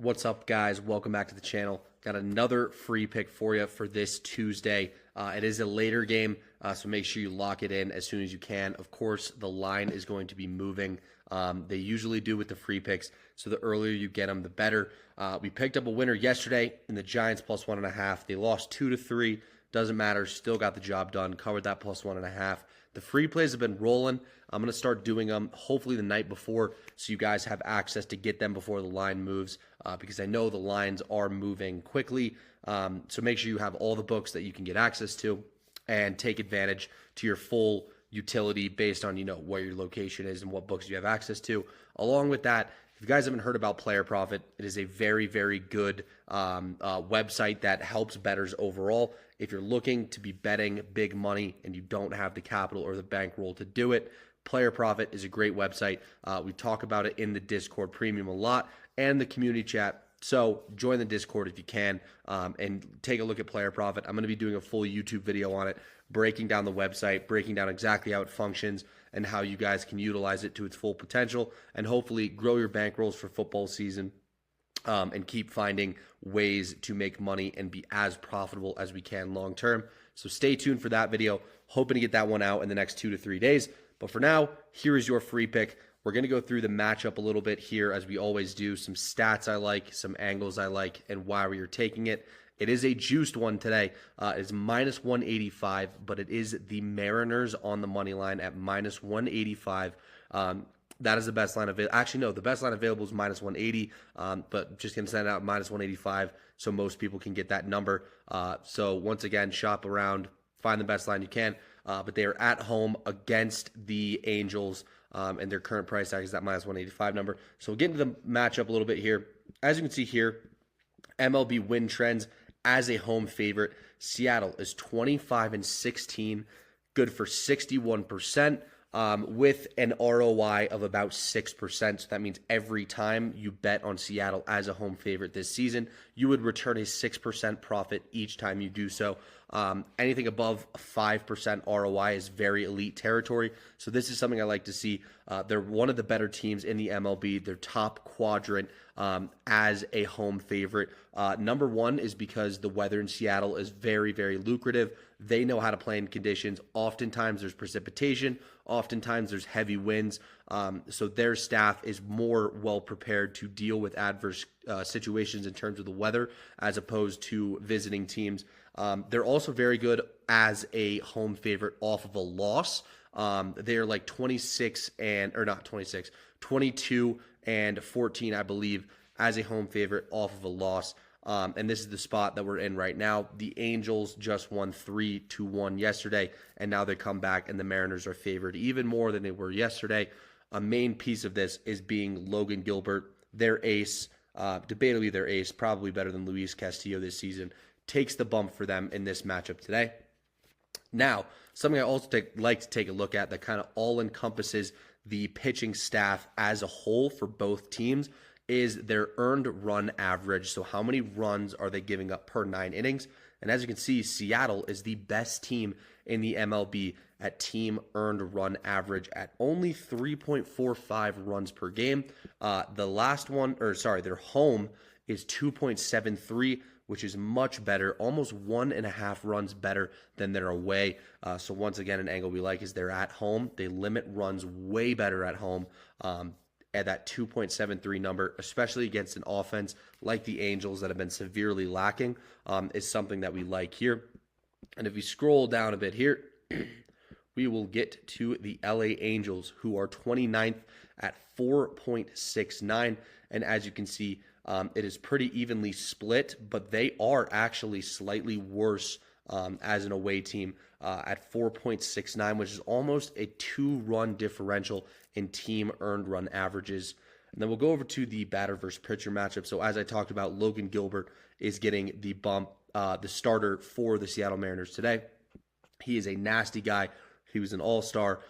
What's up, guys? Welcome back to the channel. Got another free pick for you for this Tuesday. It is a later game, so make sure you lock it in as soon as you can. Of course, the line is going to be moving. They usually do with the free picks, so the earlier you get them, the better. We picked up a winner yesterday in the Giants plus 1.5. They lost 2-3. Doesn't matter. Still got the job done. Covered that plus 1.5. The free plays have been rolling. I'm going to start doing them hopefully the night before so you guys have access to get them before the line moves because I know the lines are moving quickly. So make sure you have all the books that you can get access to and take advantage to your full utility based on, where your location is and what books you have access to. Along with that, if you guys haven't heard about Player Profit, it is a very, very good website that helps bettors overall. If you're looking to be betting big money and you don't have the capital or the bankroll to do it, Player Profit is a great website. We talk about it in the Discord Premium a lot and the community chat. So join the Discord if you can and take a look at Player Profit. I'm going to be doing a full YouTube video on it, breaking down the website, breaking down exactly how it functions and how you guys can utilize it to its full potential and hopefully grow your bankrolls for football season and keep finding ways to make money and be as profitable as we can long term. So stay tuned for that video. Hoping to get that one out in the next 2 to 3 days. But for now, here is your free pick. We're going to go through the matchup a little bit here as we always do. Some stats I like, some angles I like, and why we are taking it. It is a juiced one today. It's minus 185, but it is the Mariners on the money line at minus 185. That is the best line available. Actually, no, the best line available is minus 180, but just going to send it out minus 185 so most people can get that number. So once again, shop around, find the best line you can. But they are at home against the Angels, and their current price tag is that minus 185 number. So we'll get into the matchup a little bit here. As you can see here, MLB win trends as a home favorite. Seattle is 25-16, good for 61%. With an ROI of about 6%. So that means every time you bet on Seattle as a home favorite this season, you would return a 6% profit each time you do so. Anything above 5% ROI is very elite territory. So this is something I like to see. They're one of the better teams in the MLB. They're top quadrant as a home favorite. Number one is because the weather in Seattle is very, very lucrative. They know how to play in conditions. Oftentimes there's precipitation. Oftentimes there's heavy winds. So their staff is more well prepared to deal with adverse situations in terms of the weather as opposed to visiting teams. They're also very good as a home favorite off of a loss. They're like 22-14, I believe, as a home favorite off of a loss. And this is the spot that we're in right now. The Angels just won 3-1 yesterday, and now they come back, and the Mariners are favored even more than they were yesterday. A main piece of this is being Logan Gilbert, their ace, debatably their ace, probably better than Luis Castillo this season, takes the bump for them in this matchup today. Now, something I also like to take a look at that kind of all encompasses the pitching staff as a whole for both teams is their earned run average. So how many runs are they giving up per 9 innings? And as you can see, Seattle is the best team in the MLB at team earned run average at only 3.45 runs per game. Their home is 2.73, which is much better, almost 1.5 runs better than their away. So once again, an angle we like is they're at home. They limit runs way better at home. At that 2.73 number, especially against an offense like the Angels that have been severely lacking, is something that we like here. And if we scroll down a bit here, we will get to the LA Angels, who are 29th at 4.69. And as you can see, it is pretty evenly split, but they are actually slightly worse as an away team at 4.69, which is almost a 2-run differential in team earned run averages. And then we'll go over to the batter versus pitcher matchup. So as I talked about, Logan Gilbert is getting the bump, the starter for the Seattle Mariners today. He is a nasty guy. He was an all-star.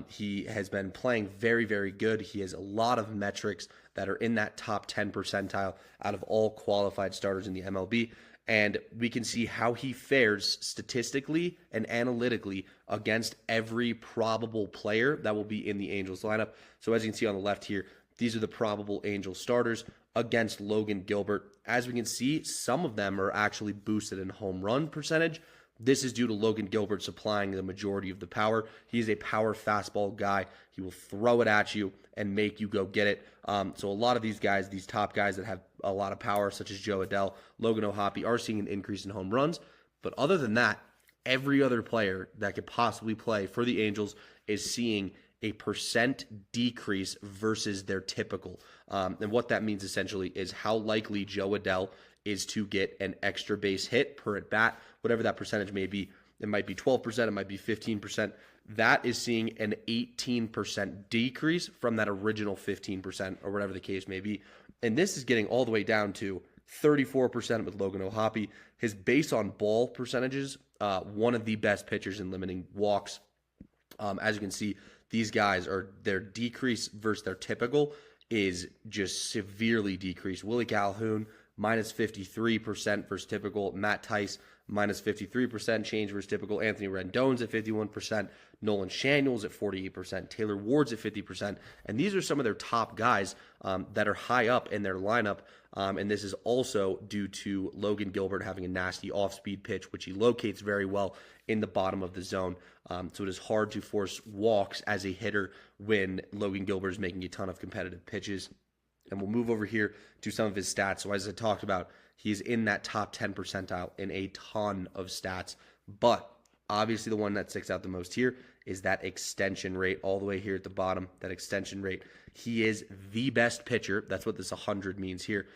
He has been playing very, very good. He has a lot of metrics that are in that top 10 percentile out of all qualified starters in the MLB. And we can see how he fares statistically and analytically against every probable player that will be in the Angels lineup. So as you can see on the left here, these are the probable Angels starters. against Logan Gilbert. As we can see, some of them are actually boosted in home run percentage. This is due to Logan Gilbert supplying the majority of the power. He's a power fastball guy. He will throw it at you and make you go get it. So a lot of these guys, these top guys that have a lot of power, such as Jo Adell, Logan O'Hoppe, are seeing an increase in home runs. But other than that, every other player that could possibly play for the Angels is seeing a percent decrease versus their typical. And what that means essentially is how likely Jo Adell is to get an extra base hit per at bat, whatever that percentage may be. It might be 12%, it might be 15%. That is seeing an 18% decrease from that original 15% or whatever the case may be. And this is getting all the way down to 34% with Logan O'Hoppe. His base on ball percentages, one of the best pitchers in limiting walks. As you can see, these guys are their decrease versus their typical is just severely decreased. Willie Calhoun, minus 53% versus typical. Matt Tice, minus 53% change versus typical. Anthony Rendon's at 51%. Nolan Schanuel's at 48%. Taylor Ward's at 50%. And these are some of their top guys that are high up in their lineup. And this is also due to Logan Gilbert having a nasty off-speed pitch, which he locates very well in the bottom of the zone. So it is hard to force walks as a hitter when Logan Gilbert is making a ton of competitive pitches. And we'll move over here to some of his stats. So as I talked about, he's in that top 10 percentile in a ton of stats. But obviously the one that sticks out the most here is that extension rate all the way here at the bottom, that extension rate. He is the best pitcher. That's what this 100 means here.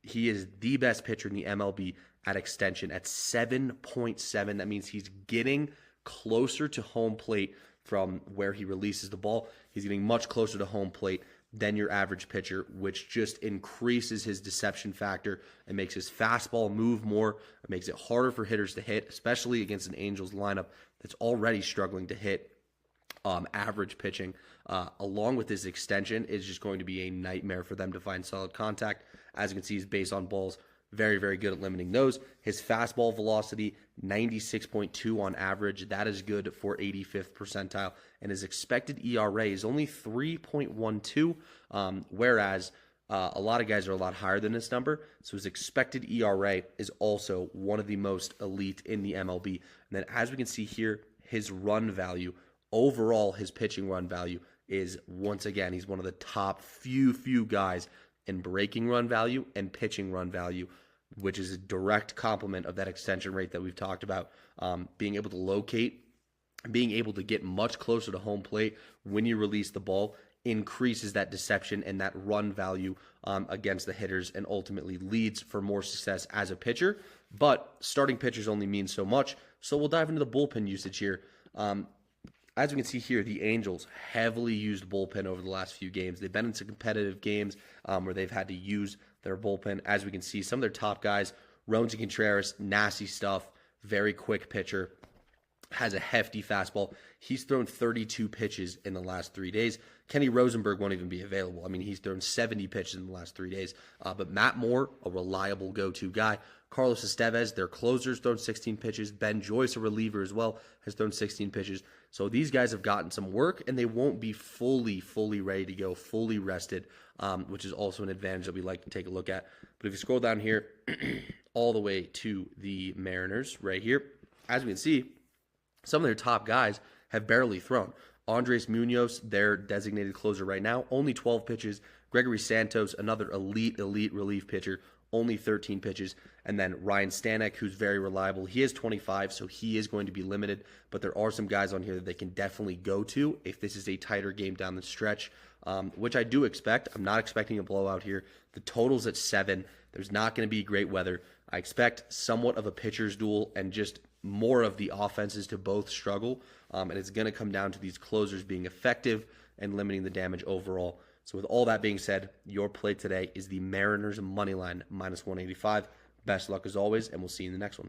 He is the best pitcher in the MLB at extension at 7.7. That means he's getting closer to home plate from where he releases the ball. He's getting much closer to home plate than your average pitcher, which just increases his deception factor and makes his fastball move more. It makes it harder for hitters to hit, especially against an Angels lineup that's already struggling to hit average pitching. Along with his extension, is just going to be a nightmare for them to find solid contact. As you can see, his base on balls, very, very good at limiting those. His fastball velocity, 96.2 on average. That is good for 85th percentile. And his expected ERA is only 3.12, whereas a lot of guys are a lot higher than this number. So his expected ERA is also one of the most elite in the MLB. And then as we can see here, his run value, overall his pitching run value is, once again, he's one of the top few guys in breaking run value and pitching run value, which is a direct complement of that extension rate that we've talked about. Being able to locate, being able to get much closer to home plate when you release the ball increases that deception and that run value against the hitters and ultimately leads for more success as a pitcher. But starting pitchers only mean so much, so we'll dive into the bullpen usage here. As we can see here, the Angels heavily used bullpen over the last few games. They've been into competitive games where they've had to use their bullpen. As we can see, some of their top guys, Roansy Contreras, nasty stuff, very quick pitcher, has a hefty fastball. He's thrown 32 pitches in the last 3 days. Kenny Rosenberg won't even be available. I mean, he's thrown 70 pitches in the last 3 days. But Matt Moore, a reliable go-to guy. Carlos Estevez, their closer's thrown 16 pitches. Ben Joyce, a reliever as well, has thrown 16 pitches. So these guys have gotten some work, and they won't be fully ready to go, fully rested, which is also an advantage that we like to take a look at. But if you scroll down here all the way to the Mariners right here, as we can see, some of their top guys have barely thrown. Andres Munoz, their designated closer right now, only 12 pitches. Gregory Santos, another elite relief pitcher, only 13 pitches. And then Ryan Stanek, who's very reliable. He is 25, so he is going to be limited. But there are some guys on here that they can definitely go to if this is a tighter game down the stretch, which I do expect. I'm not expecting a blowout here. The total's at 7. There's not going to be great weather. I expect somewhat of a pitcher's duel and just more of the offenses to both struggle. And it's going to come down to these closers being effective and limiting the damage overall. So with all that being said, your play today is the Mariners money line, minus 185. Best luck as always, and we'll see you in the next one.